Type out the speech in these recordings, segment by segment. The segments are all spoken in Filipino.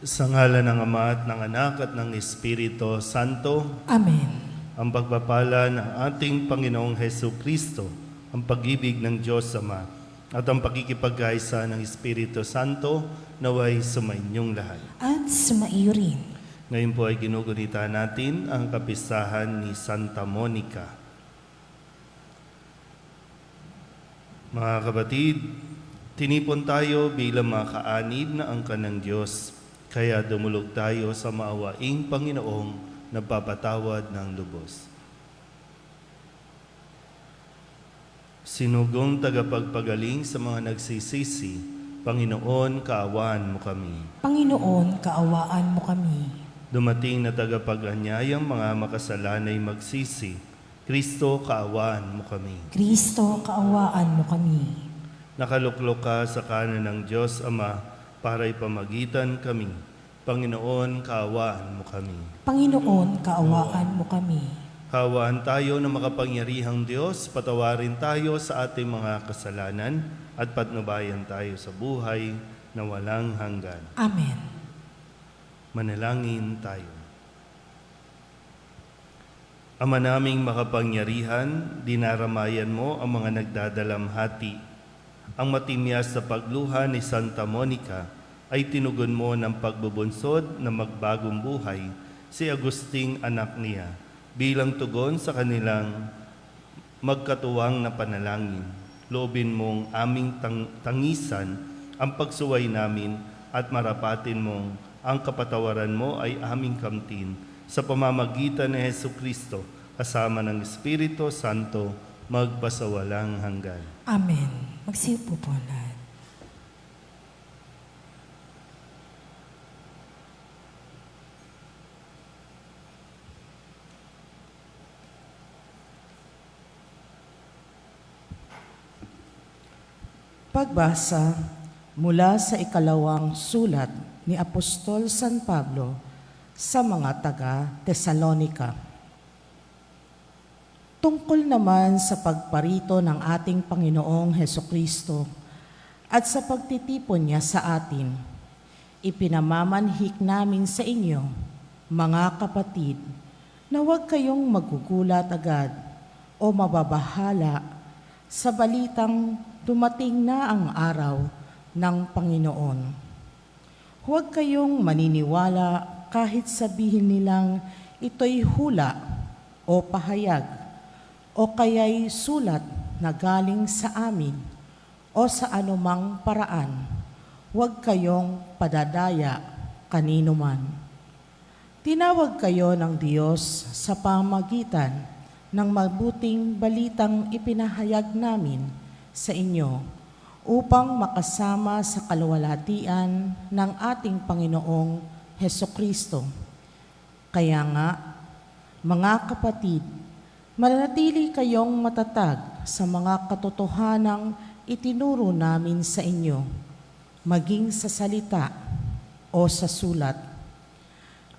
Sa ngalan ng Ama at ng Anak at ng Espiritu Santo. Amen. Ang pagpapala ng ating Panginoong Hesus Kristo, ang pag-ibig ng Diyos Ama, at ang pakikipagkaisa ng Espiritu Santo naway sumainyong lahat. At sumaiyo rin. Ngayon po ay ginugunita natin ang kapistahan ni Santa Monica. Mga kapatid, tinipon tayo bilang mga kaanib na angkan ng Diyos, kaya dumulog tayo sa maawaing Panginoong nagpapatawad ng lubos. Sinugong tagapagpagaling sa mga nagsisisi, Panginoon, kaawaan mo kami. Panginoon, kaawaan mo kami. Dumating na tagapag-anyayang mga makasalanay magsisi, Kristo, kaawaan mo kami. Kristo, kaawaan mo kami. Nakaluklok ka sa kanan ng Diyos Ama para ipamagitan kami. Panginoon, kaawaan mo kami. Panginoon, kaawaan mo kami. Kaawaan tayo ng makapangyarihang Diyos, patawarin tayo sa ating mga kasalanan at patnubayan tayo sa buhay na walang hanggan. Amen. Manalangin tayo. Ama naming makapangyarihan, dinaramayan mo ang mga nagdadalamhati. Ang matimyas na pagluha ni Santa Monica ay tinugon mo ng pagbubunsod na magbagong buhay si Agusting anak niya bilang tugon sa kanilang magkatuwang na panalangin. Loobin mong aming tangisan ang pagsuway namin at marapatin mong ang kapatawaran mo ay aming kamtin sa pamamagitan ni Jesucristo kasama ng Espiritu Santo magpasawalang hanggan. Amen. Magsiupo po lahat. Pagbasa mula sa ikalawang sulat ni Apostol San Pablo sa mga taga-Tesalonica. Tungkol naman sa pagparito ng ating Panginoong Hesukristo at sa pagtitipon niya sa atin, ipinamamanhik namin sa inyo, mga kapatid, na huwag kayong magugulat agad o mababahala sa balitang dumating na ang araw ng Panginoon. Huwag kayong maniniwala kahit sabihin nilang ito'y hula o pahayag o kaya'y sulat na galing sa amin o sa anumang paraan. Huwag kayong padadaya kanino man. Tinawag kayo ng Diyos sa pamagitan ng mabuting balitang ipinahayag namin sa inyo upang makasama sa kaluwalhatian ng ating Panginoong Hesukristo. Kaya nga, mga kapatid, manatili kayong matatag sa mga katotohanang itinuro namin sa inyo, maging sa salita o sa sulat.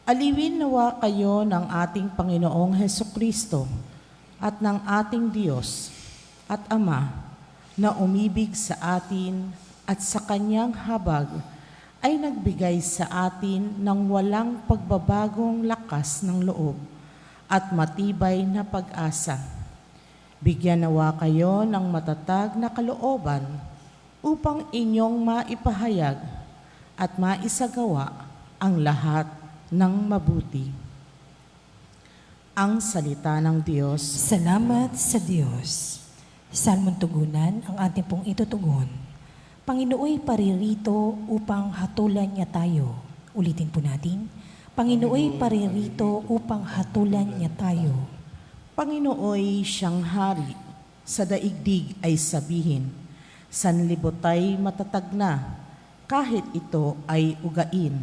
Aliwin nawa kayo ng ating Panginoong Hesukristo at ng ating Diyos at Ama na umibig sa atin at sa Kanyang habag ay nagbigay sa atin ng walang pagbabagong lakas ng loob at matibay na pag-asa. Bigyan nawa kayo ng matatag na kalooban upang inyong maipahayag at maisagawa ang lahat ng mabuti. Ang salita ng Diyos. Salamat sa Diyos. Salmon tugunan ang ating pong itutugon. Panginooy paririto upang hatulan niya tayo. Ulitin po natin. Panginooy paririto upang hatulan niya tayo. Panginooy siyang hari, sa daigdig ay sabihin, sanlibotay matatag na, kahit ito ay ugain.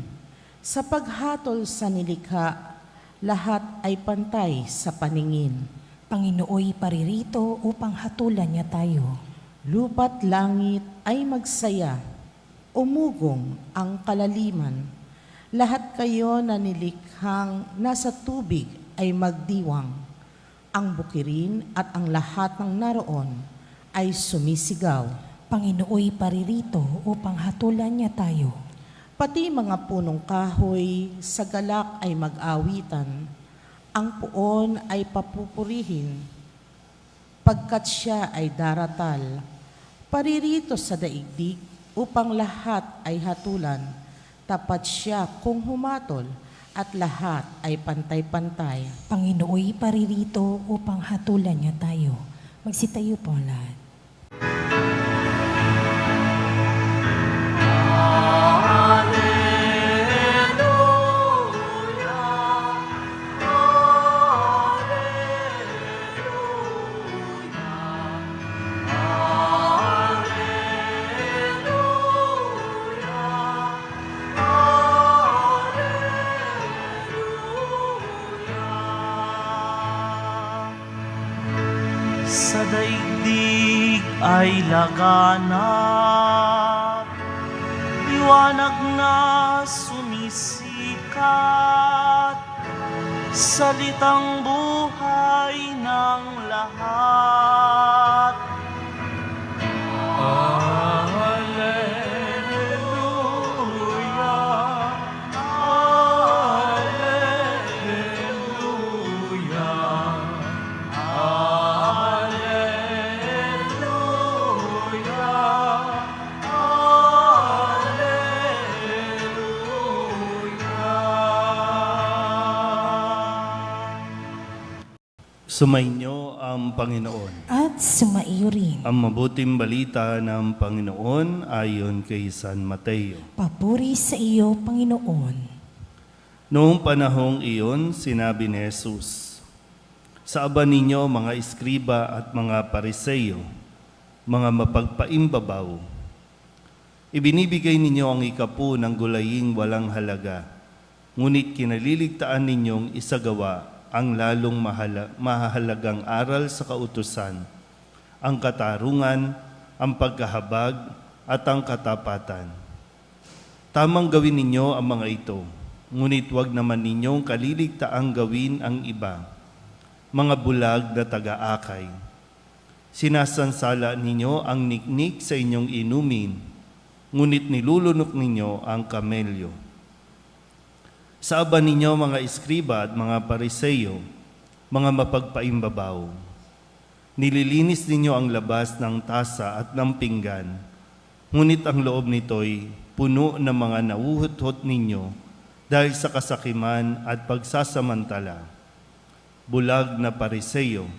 Sa paghatol sa nilikha, lahat ay pantay sa paningin. Panginooy paririto upang hatulan niya tayo. Lupa't langit ay magsaya, umugong ang kalaliman. Lahat kayo na nilikhang nasa tubig ay magdiwang. Ang bukirin at ang lahat ng naroon ay sumisigaw. Panginooy paririto upang hatulan niya tayo. Pati mga punong kahoy sa galak ay mag-awitan, ang puon ay papupurihin, pagkat siya ay daratal, paririto sa daigdig upang lahat ay hatulan, tapat siya kung humatol at lahat ay pantay-pantay. Panginooy paririto upang hatulan niya tayo. Magsitayo po ang lahat. Sa daigdig ay laganap, liwanag na sumisikat, salitang buhay ng lahat. Alleluia, Alleluia. Sumainyo ang Panginoon. At sumaiyo rin. Ang mabuting balita ng Panginoon ayon kay San Mateo. Papuri sa iyo, Panginoon. Noong panahong iyon, sinabi ni Jesus, sa aba ninyo mga iskriba at mga pariseyo, mga mapagpaimbabaw, ibinibigay ninyo ang ikapu ng gulaying walang halaga, ngunit kinaliligtaan ninyong isagawa ang lalong mahalagang aral sa kautusan, ang katarungan, ang pagkahabag, at ang katapatan. Tamang gawin ninyo ang mga ito, ngunit huwag naman ninyong kaliligtaang gawin ang iba, mga bulag na taga-akay. Sinasansala ninyo ang niknik sa inyong inumin, ngunit nilulunok ninyo ang kamelyo. Sa aba ninyo mga iskriba at mga pariseyo, mga mapagpaimbabaw, nililinis ninyo ang labas ng tasa at ng pinggan, ngunit ang loob nito'y puno ng mga nauhut-hut ninyo dahil sa kasakiman at pagsasamantala. Bulag na pariseyo,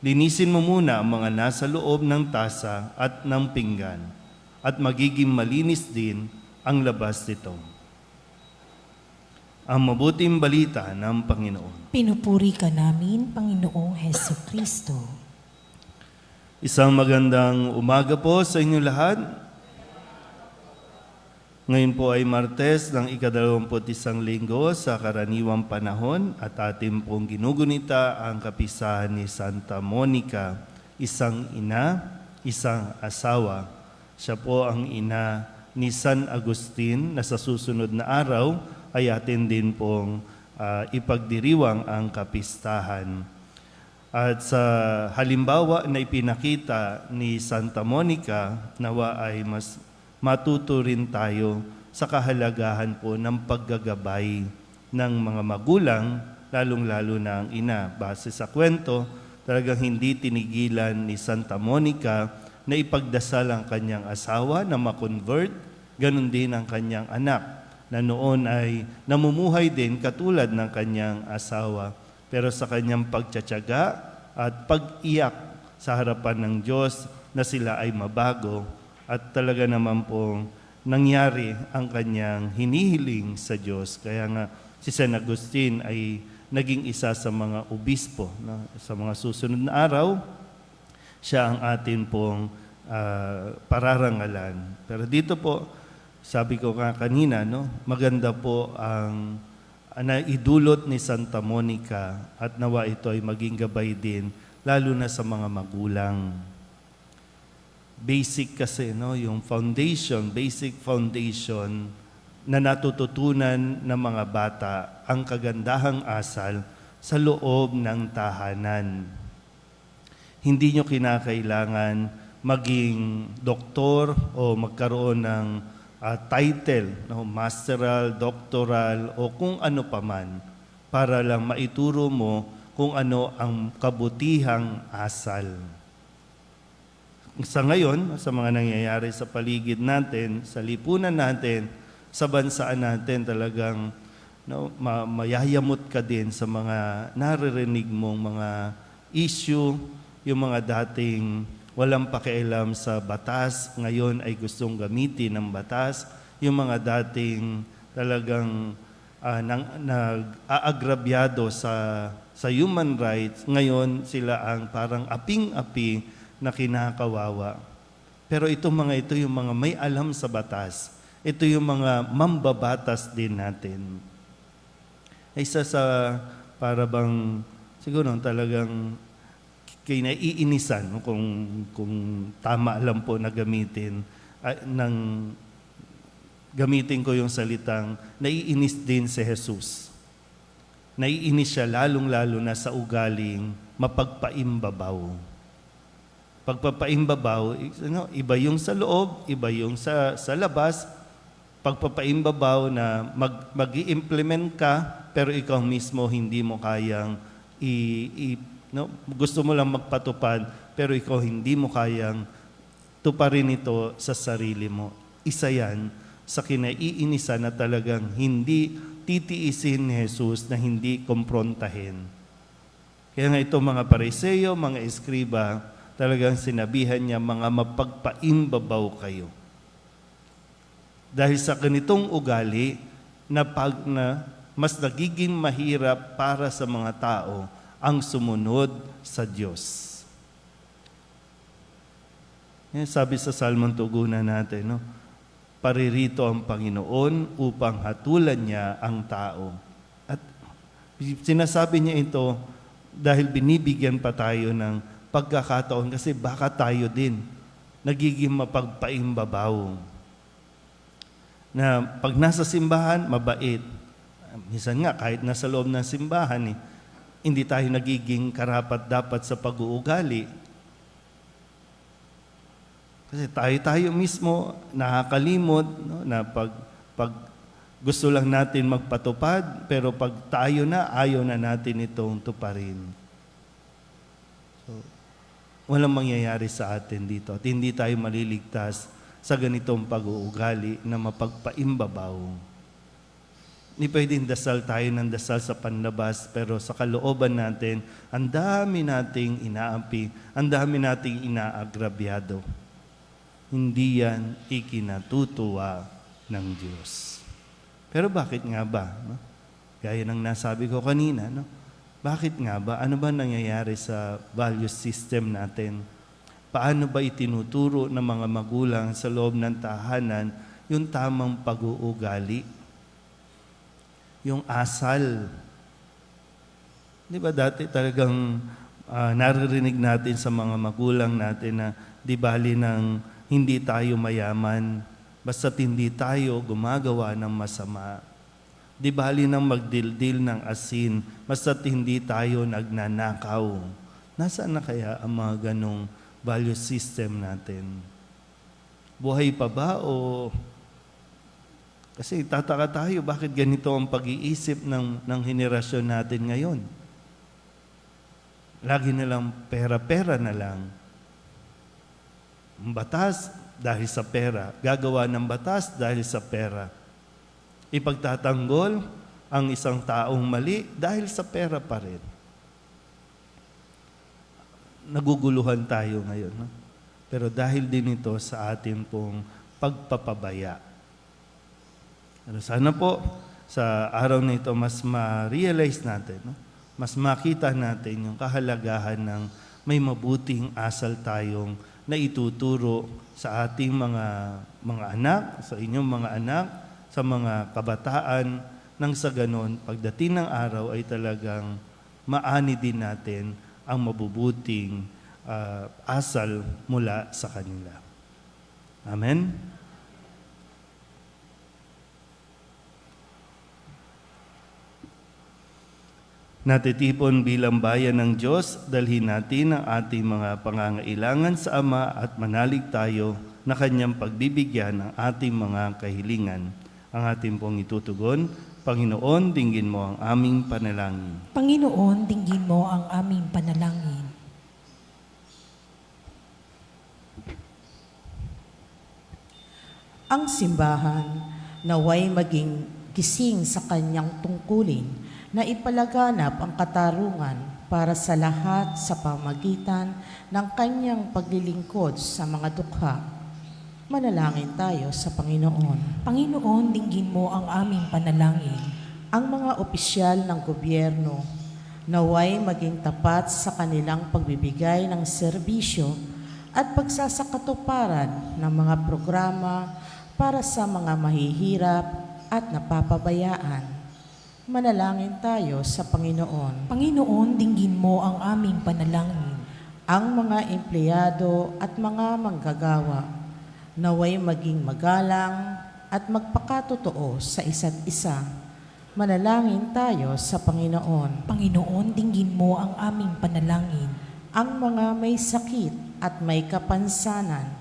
linisin mo muna ang mga nasa loob ng tasa at ng pinggan, at magiging malinis din ang labas nito. Ang mabuting balita ng Panginoon. Pinupuri ka namin, Panginoong Heso Kristo. Isang magandang umaga po sa inyo lahat. Ngayon po ay Martes ng ika-21 linggo sa karaniwang panahon at ating pong ginugunita ang kapisahan ni Santa Monica, isang ina, isang asawa. Siya po ang ina ni San Agustin na sa susunod na araw ay atin din pong ipagdiriwang ang kapistahan. At sa halimbawa na ipinakita ni Santa Monica, nawa ay mas matuto rin tayo sa kahalagahan po ng paggagabay ng mga magulang, lalong-lalo na ang ina. Base sa kwento, talagang hindi tinigilan ni Santa Monica na ipagdasal ang kanyang asawa na makonvert, ganun din ang kanyang anak na noon ay namumuhay din katulad ng kanyang asawa. Pero sa kanyang pagtsatsaga at pag-iyak sa harapan ng Diyos na sila ay mabago at talaga naman pong nangyari ang kanyang hinihiling sa Diyos. Kaya nga si San Agustin ay naging isa sa mga obispo. Sa mga susunod na araw, siya ang atin pong pararangalan. Pero dito po, sabi ko nga kanina, maganda po ang naidulot ni Santa Monica at nawa ito ay maging gabay din, lalo na sa mga magulang. Basic kasi, yung foundation, basic foundation na natututunan ng mga bata ang kagandahang asal sa loob ng tahanan. Hindi nyo kinakailangan maging doktor o magkaroon ng title, no, masteral, doctoral, o kung ano paman, para lang maituro mo kung ano ang kabutihang asal. Sa ngayon, sa mga nangyayari sa paligid natin, sa lipunan natin, sa bansaan natin, talagang mayayamot ka din sa mga naririnig mong mga issue, yung mga dating walang pakialam sa batas, ngayon ay gustong gamitin ng batas, yung mga dating talagang nag-aagrabyado sa human rights, ngayon sila ang parang aping-api na kinakawawa. Pero itong mga ito, yung mga may alam sa batas, ito yung mga mambabatas din natin. Isa sa para bang siguro talagang kinaiinisan, kung tama lang po na gamitin gamitin ko yung salitang naiinis din si Jesus. Naiinis siya lalong-lalo na sa ugaling mapagpaimbabaw. Pagpapaimbabaw, iba yung sa loob, iba yung sa labas. Pagpapaimbabaw na mag-i-implement ka, pero ikaw mismo hindi mo kayang gusto mo lang magpatupad, pero ikaw hindi mo kayang tuparin ito sa sarili mo. Isa yan sa kinaiinisan na talagang hindi titiisin ni Jesus, na hindi komprontahin. Kaya nga ito mga Pariseo, mga Eskriba, talagang sinabihan niya, mga mapagpaimbabaw kayo. Dahil sa ganitong ugali, na mas nagiging mahirap para sa mga tao ang sumunod sa Diyos. Yan, sabi sa Salmon tugunan natin, paririto ang Panginoon upang hatulan niya ang tao. At sinasabi niya ito dahil binibigyan pa tayo ng pagkakataon, kasi baka tayo din nagiging mapagpaimbabaw. Na pag nasa simbahan, mabait. Minsan nga, kahit nasa loob ng simbahan, hindi tayo nagiging karapat-dapat sa pag-uugali. Kasi tayo mismo nakakalimot, na pag gusto lang natin magpatupad, pero pag tayo na, ayaw na natin itong tuparin. So, walang mangyayari sa atin dito at hindi tayo maliligtas sa ganitong pag-uugali na mapagpaimbabaw. Hindi pwedeng dasal tayo ng dasal sa panlabas, pero sa kalooban natin, ang dami nating inaapi, ang dami nating inaagrabyado. Hindi yan ikinatutuwa ng Diyos. Pero bakit nga ba? Gaya ng nasabi ko kanina, bakit nga ba? Ano ba nangyayari sa value system natin? Paano ba itinuturo ng mga magulang sa loob ng tahanan yung tamang pag-uugali? Yung asal. Di ba dati talagang naririnig natin sa mga magulang natin na di bali ng hindi tayo mayaman, basta't hindi tayo gumagawa ng masama. Di bali nang magdildil ng asin, basta't hindi tayo nagnanakaw. Nasaan na kaya ang mga ganong value system natin? Buhay pa ba o... Kasi tataka tayo, bakit ganito ang pag-iisip ng henerasyon natin ngayon? Lagi na lang pera-pera na lang. Batas dahil sa pera. Gagawa ng batas dahil sa pera. Ipagtatanggol ang isang taong mali dahil sa pera pa rin. Naguguluhan tayo ngayon. Pero dahil din ito sa ating pong pagpapabaya. Pero sana po, sa araw na ito, mas ma-realize natin, mas makita natin yung kahalagahan ng may mabuting asal tayong naituturo sa ating mga anak, sa inyong mga anak, sa mga kabataan, nang sa ganon, pagdating ng araw ay talagang maani din natin ang mabubuting asal mula sa kanila. Amen? Natitipon bilang bayan ng Diyos, dalhin natin ang ating mga pangangailangan sa Ama at manalig tayo na kanyang pagbibigyan ng ating mga kahilingan. Ang ating pong itutugon, Panginoon, dinggin mo ang aming panalangin. Panginoon, dinggin mo ang aming panalangin. Ang simbahan naway maging gising sa kanyang tungkulin na ipalaganap ang katarungan para sa lahat sa pamagitan ng kanyang paglilingkod sa mga dukha. Manalangin tayo sa Panginoon. Panginoon, dinggin mo ang aming panalangin. Ang mga opisyal ng gobyerno naway maging tapat sa kanilang pagbibigay ng serbisyo at pagsasakatuparan ng mga programa para sa mga mahihirap at napapabayaan. Manalangin tayo sa Panginoon. Panginoon, dinggin mo ang aming panalangin. Ang mga empleyado at mga manggagawa naway maging magalang at magpakatotoo sa isa't isa. Manalangin tayo sa Panginoon. Panginoon, dinggin mo ang aming panalangin. Ang mga may sakit at may kapansanan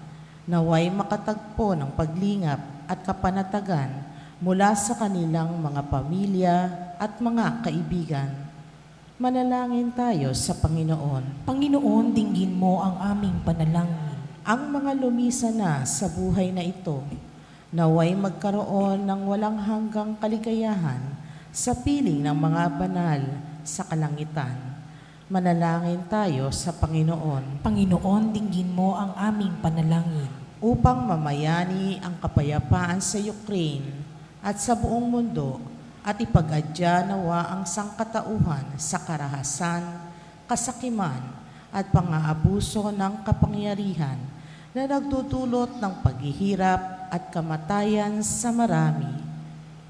naway makatagpo ng paglingap at kapanatagan mula sa kanilang mga pamilya at mga kaibigan. Manalangin tayo sa Panginoon. Panginoon, dinggin mo ang aming panalangin. Ang mga lumisa na sa buhay na ito, naway magkaroon ng walang hanggang kaligayahan sa piling ng mga banal sa kalangitan. Manalangin tayo sa Panginoon. Panginoon, dinggin mo ang aming panalangin. Upang mamayani ang kapayapaan sa Ukraine at sa buong mundo at ipag-adya nawa ang sangkatauhan sa karahasan, kasakiman at pang-aabuso ng kapangyarihan na nagdudulot ng paghihirap at kamatayan sa marami.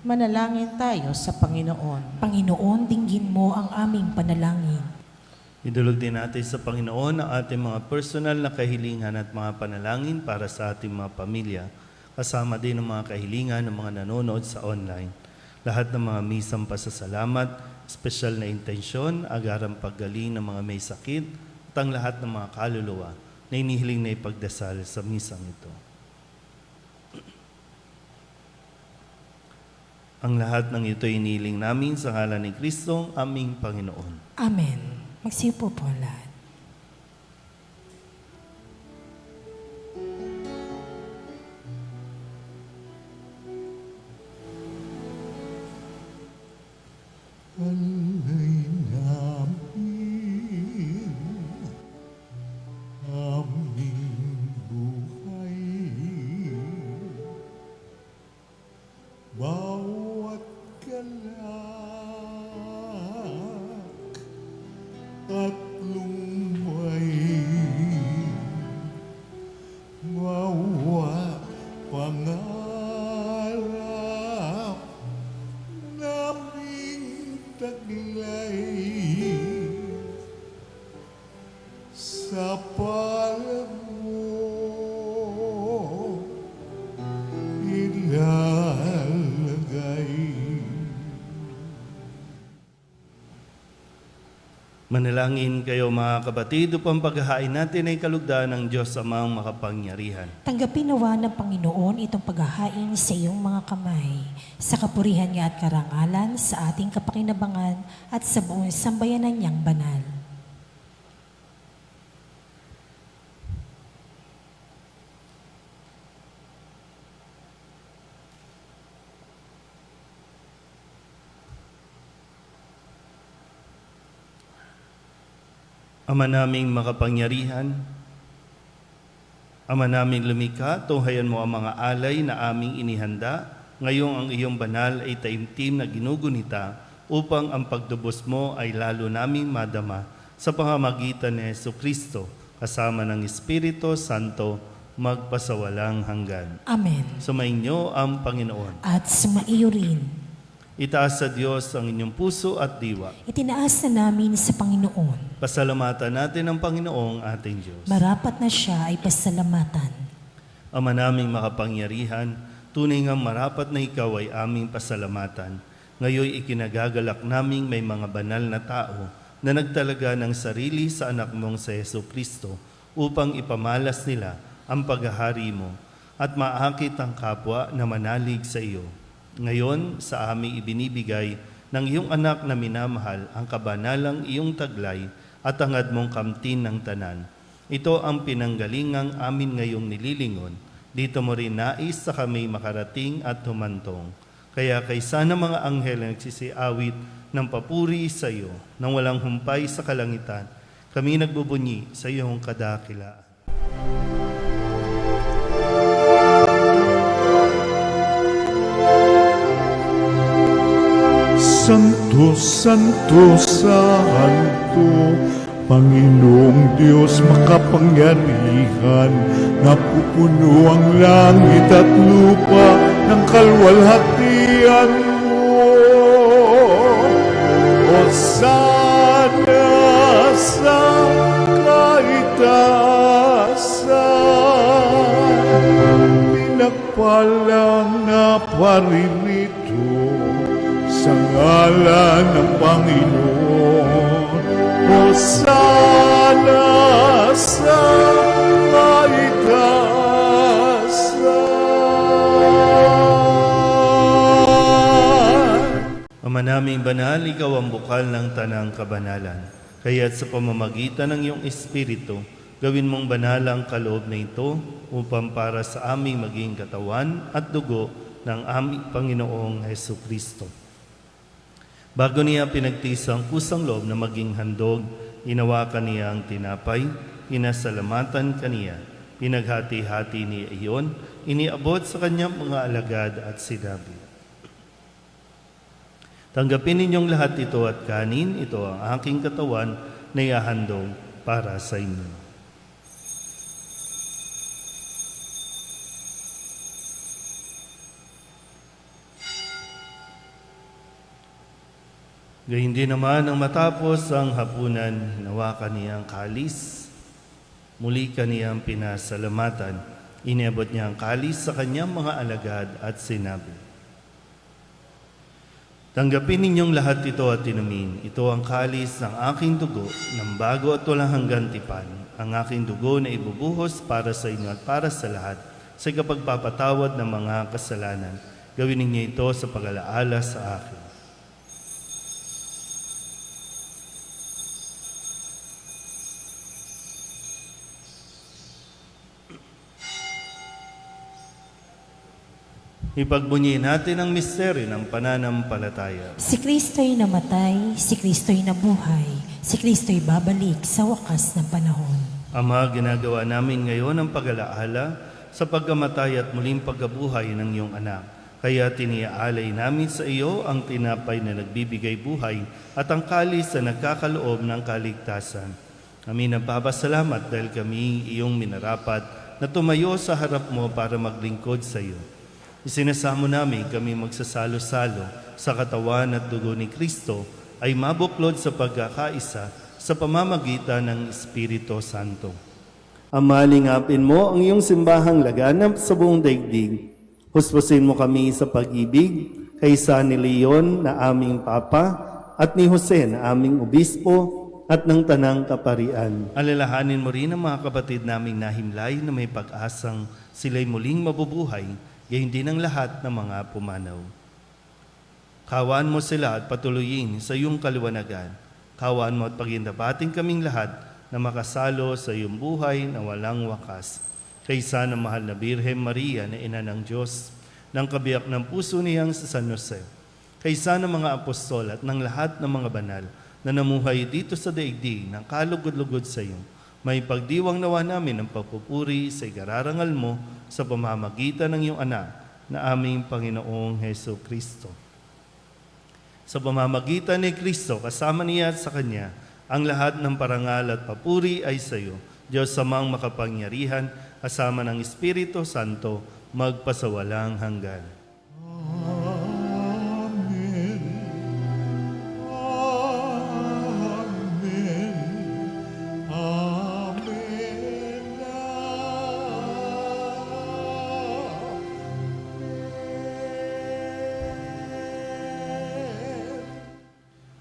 Manalangin tayo sa Panginoon. Panginoon, dinggin mo ang aming panalangin. Idulog din natin sa Panginoon ang ating mga personal na kahilingan at mga panalangin para sa ating mga pamilya, kasama din ang mga kahilingan ng mga nanonood sa online. Lahat ng mga misang pasasalamat, espesyal na intensyon, agarang paggaling ng mga may sakit, at ang lahat ng mga kaluluwa na inihiling na ipagdasal sa misang ito. Ang lahat ng ito inihiling namin sa ngalan ni Kristo, aming Panginoon. Amen. Magsipo po lahat. Alay namin aming buhay, bawat galak at lumay, mawa pangarap naming taglay sa palad mo ilalagay. Manalangin kayo mga kapatid upang paghahain natin ay kalugdan ng Diyos Amang makapangyarihan. Tanggapin nawa ng Panginoon itong paghahain sa iyong mga kamay, sa kapurihan niya at karangalan, sa ating kapakinabangan at sa buong sambayanan niyang banal. Ama naming makapangyarihan, Ama naming lumikha, tunghayan mo ang mga alay na aming inihanda. Ngayong ang iyong banal ay taimtim na ginugunita upang ang pagdubos mo ay lalo naming madama sa pamamagitan ni Jesucristo kasama ng Espiritu Santo magpasawalang hanggan. Amen. Sumainyo ang Panginoon. At sumaiyo rin. Itaas sa Diyos ang inyong puso at diwa. Itinaas na namin sa Panginoon. Pasalamatan natin ang Panginoong ating Diyos. Marapat na siya ay pasalamatan. Ama naming makapangyarihan, tunay ngang marapat na ikaw ay aming pasalamatan. Ngayoy ikinagagalak naming may mga banal na tao na nagtalaga ng sarili sa anak mong sa Jesucristo upang ipamalas nila ang paghahari mo at maakit ang kapwa na manalig sa iyo. Ngayon, sa aming ibinibigay ng iyong anak na minamahal ang kabanalang iyong taglay at hangad mong kamtin ng tanan. Ito ang pinanggalingang amin ngayong nililingon. Dito mo rin nais sa kami makarating at humantong. Kaya kaysa ng mga anghel na nagsisiawit ng papuri sa iyo, nang walang humpay sa kalangitan, kami nagbubunyi sa iyong kadakilaan. Santo, Santo, Santo, Panginoong Diyos makapangyarihan, napupuno ang langit at lupa ng kalwalhatian mo. Hosana sa kaitaasan, pinagpalang na paririto sa ngalan ng Panginoon. Hosana sa kaitaasan. Ama naming banal, ikaw ang bukal ng tanang kabanalan. Kaya't sa pamamagitan ng iyong Espiritu, gawin mong banal ang kaloob na ito upang para sa aming maging katawan at dugo ng aming Panginoong Hesukristo. Bago niya pinagtiis ang kusang loob na maging handog, inawakan niya ang tinapay, pinasalamatan kaniya, pinaghati-hati niya iyon, iniabot sa kanyang mga alagad at sinabi, "Tanggapin ninyong lahat ito at kanin, ito ang aking katawan na ihahandog para sa inyo." Gayun din naman ang matapos ang hapunan, hinawakan niya ang kalis, muli kaniyang pinasalamatan, iniabot niya ang kalis sa kanyang mga alagad at sinabi, "Tanggapin ninyong lahat ito at inumin. Ito ang kalis ng aking dugo ng bago at walang hanggang tipan, ang aking dugo na ibubuhos para sa inyo at para sa lahat sa kapagpapatawad ng mga kasalanan. Gawin ninyo ito sa pag-alaala sa akin." Ipagbunyi natin ang misteryo ng pananampalataya. Si Kristo'y namatay, si Kristo'y nabuhay, si Kristo'y babalik sa wakas ng panahon. Ama, ginagawa namin ngayon ang pag-alaala sa pagkamatay at muling pagkabuhay ng iyong anak. Kaya tiniaalay namin sa iyo ang tinapay na nagbibigay buhay at ang kalis na nagkakaloob ng kaligtasan. Kami nagpapasalamat dahil kami iyong minarapat na tumayo sa harap mo para maglingkod sa iyo. Isinasamo namin kami magsasalo-salo sa katawan at dugo ni Kristo ay mabuklod sa pagkakaisa sa pamamagitan ng Espiritu Santo. Ama, lingapin mo ang iyong simbahang laganap sa buong daigdig. Huspusin mo kami sa pag-ibig kay San Leon na aming Papa at ni Jose na aming Obispo at ng Tanang Kaparian. Alalahanin mo rin ang mga kapatid naming nahimlay na may pag-asang sila'y muling mabubuhay, gayon din ang lahat ng mga pumanaw. Kawaan mo sila at patuloyin sa iyong kaliwanagan. Kawaan mo at pagindabating kaming lahat na makasalo sa iyong buhay na walang wakas. Kaysa ng mahal na Birhen Maria na Ina ng Diyos, ng kabiyak ng puso niyang sa San Jose, kaysa ng mga apostol at ng lahat ng mga banal na namuhay dito sa daigdig ng kalugod-lugod sa iyo, may pagdiwang nawa namin ang pagpupuri sa ikararangal mo sa pamamagitan ng iyong anak na aming Panginoong Heso Kristo. Sa pamamagitan ni Kristo, kasama niya at sa Kanya, ang lahat ng parangal at papuri ay sa iyo, Diyos Amang makapangyarihan, kasama ng Espiritu Santo, magpasawalang hanggan. Amen. Amen. Amen.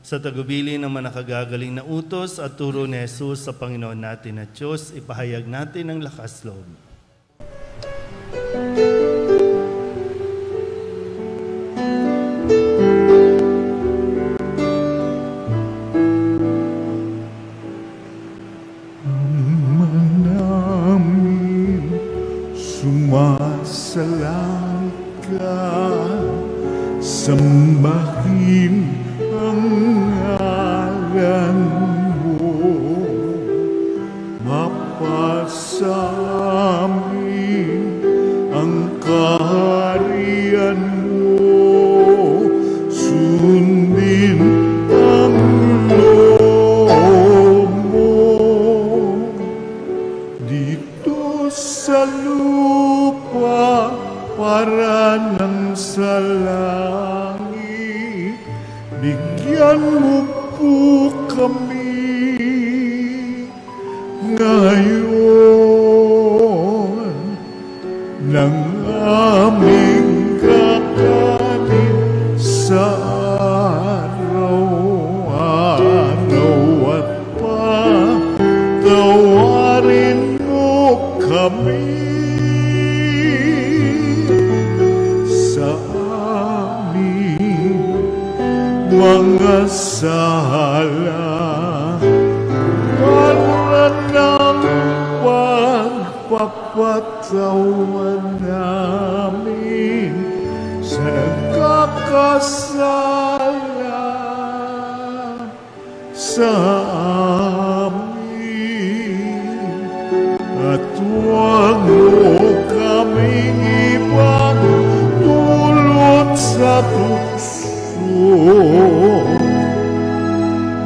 Sa tagubili ng manakagagaling na utos at turo ni Jesus sa Panginoon natin at Diyos, ipahayag natin ang lakas loob. Sambahin ang ngalan mo, mapasamin ang kaharian mo, sundin ang loob mo dito sa lupa para nang sa langit. Bigyan mo po kami ngayon ng aming kakanin sa araw-araw at patawarin mo kami sa aming mga sala para ng pagpapatawan namin sa nagkakasala sa amin. At huwag mo kaming ipagdulot sa tukso,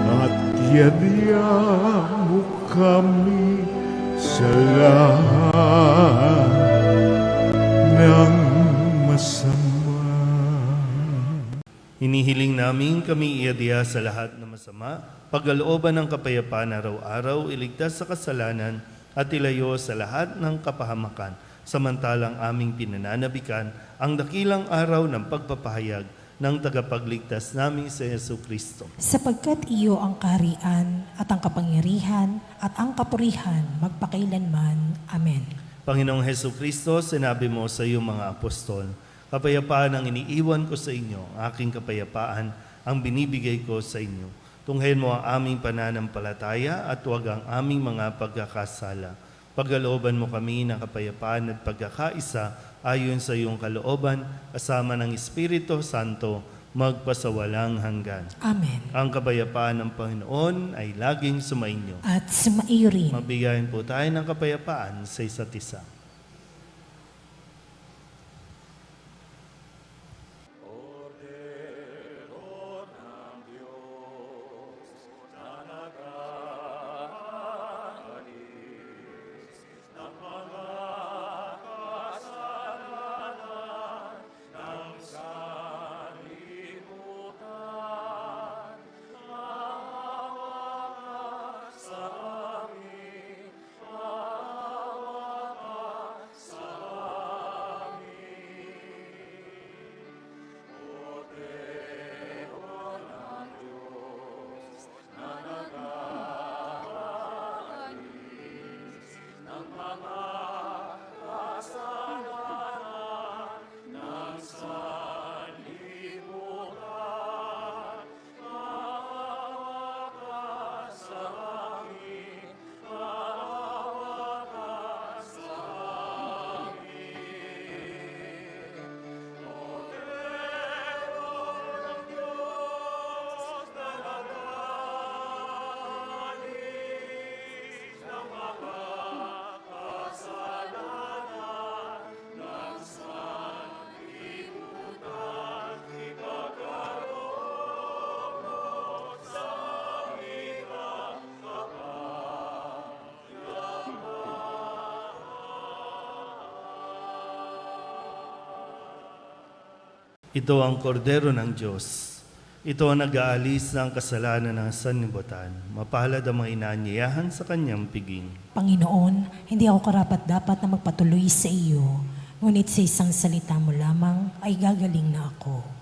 at yadya mo kami sa lahat ng masama. Hinihiling namin kami iadya sa lahat na masama, pagkalooban ng kapayapaan araw-araw, iligtas sa kasalanan, at ilayo sa lahat ng kapahamakan, samantalang aming pinananabikan ang dakilang araw ng pagpapahayag ng tagapagligtas namin sa Jesucristo. Sapagkat iyo ang kaharian at ang kapangyarihan at ang kapurihan magpakailanman. Amen. Panginoong Jesucristo, sinabi mo sa iyong mga apostol, kapayapaan ang iniiwan ko sa inyo, ang aking kapayapaan ang binibigay ko sa inyo. Tunghayin mo ang aming pananampalataya at huwag ang aming mga pagkakasala. Pagkalooban mo kami ng kapayapaan at pagkakaisa ayon sa iyong kalooban, kasama ng Espiritu Santo, magpasawalang hanggan. Amen. Ang kapayapaan ng Panginoon ay laging sumainyo. At sumaiyo rin. Mabigayan po tayo ng kapayapaan sa isa't isa. Ito ang kordero ng Diyos. Ito ang nag-aalis ng kasalanan ng sanlibutan. Mapalad ang mga inaanyayahan sa kanyang piging. Panginoon, hindi ako karapat-dapat na magpatuloy sa iyo, ngunit sa isang salita mo lamang ay gagaling na ako.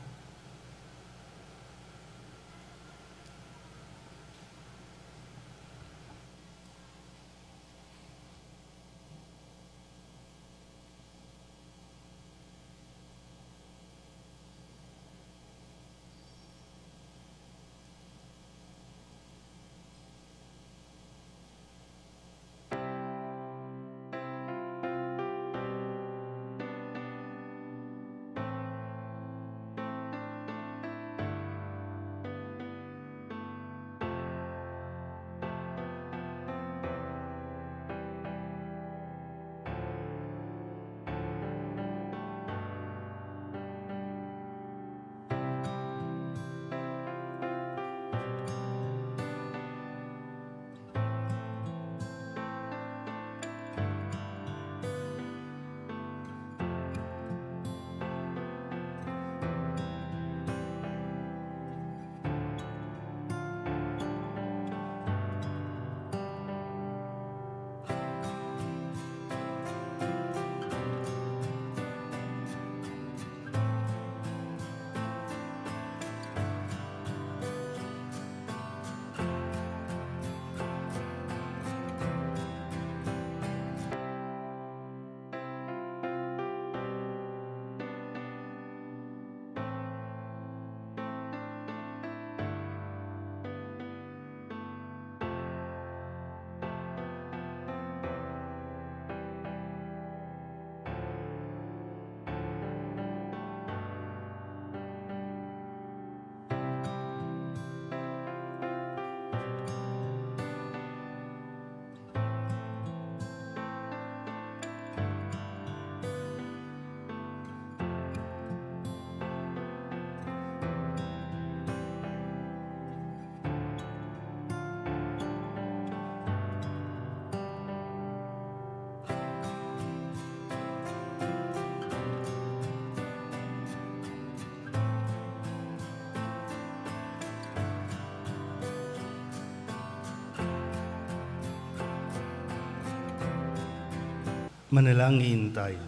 Manalangin tayo.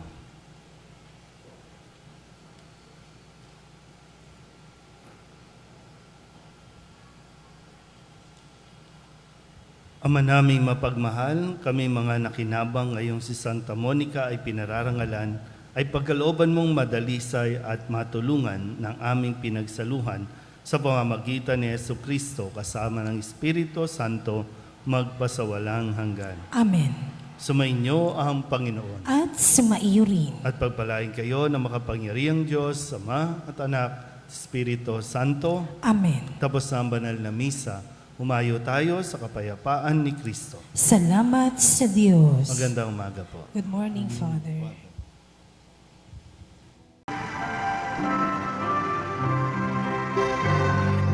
Ama naming mapagmahal, kami mga nakinabang ngayong si Santa Monica ay pinararangalan, ay pagkalooban mong madalisay at matulungan ng aming pinagsaluhan sa pamamagitan ni Jesucristo kasama ng Espiritu Santo magpasawalang hanggan. Amen. Sumainyo ang Panginoon. At sumaiyo rin. At pagpalain kayo ng makapangyarihang Diyos, Ama at Anak, Espiritu Santo. Amen. Tapos na ang banal na misa, humayo tayo sa kapayapaan ni Kristo. Salamat sa Diyos. Magandang umaga po. Good morning, Father.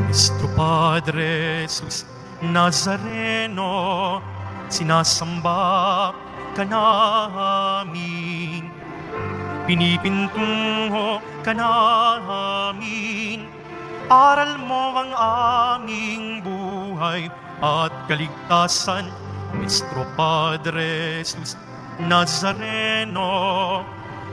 Nuestro Padre Jesus Nazareno, sinasamba ka namin, pinipintungo ka namin, aral mo ang aming buhay at kaligtasan. Nuestro Padre Jesus Nazareno,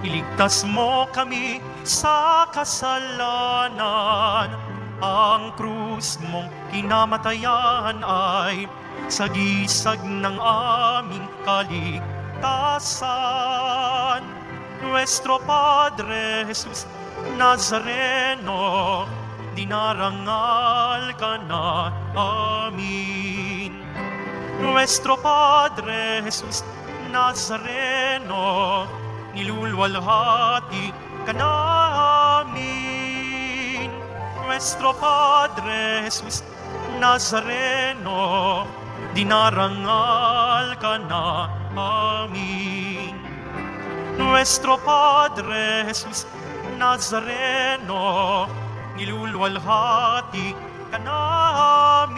iligtas mo kami sa kasalanan. Ang krus mong kinamatayan ay sagisag ng aming kaligtasan. Nuestro Padre Jesus Nazareno, dinarangal ka na amin. Nuestro Padre Jesus Nazareno, nilulwalhati ka namin. Nuestro Padre Jesus Nazareno, dinarangal ka na amin. Nuestro Padre Jesus Nazareno, nilulwalhati ka namin.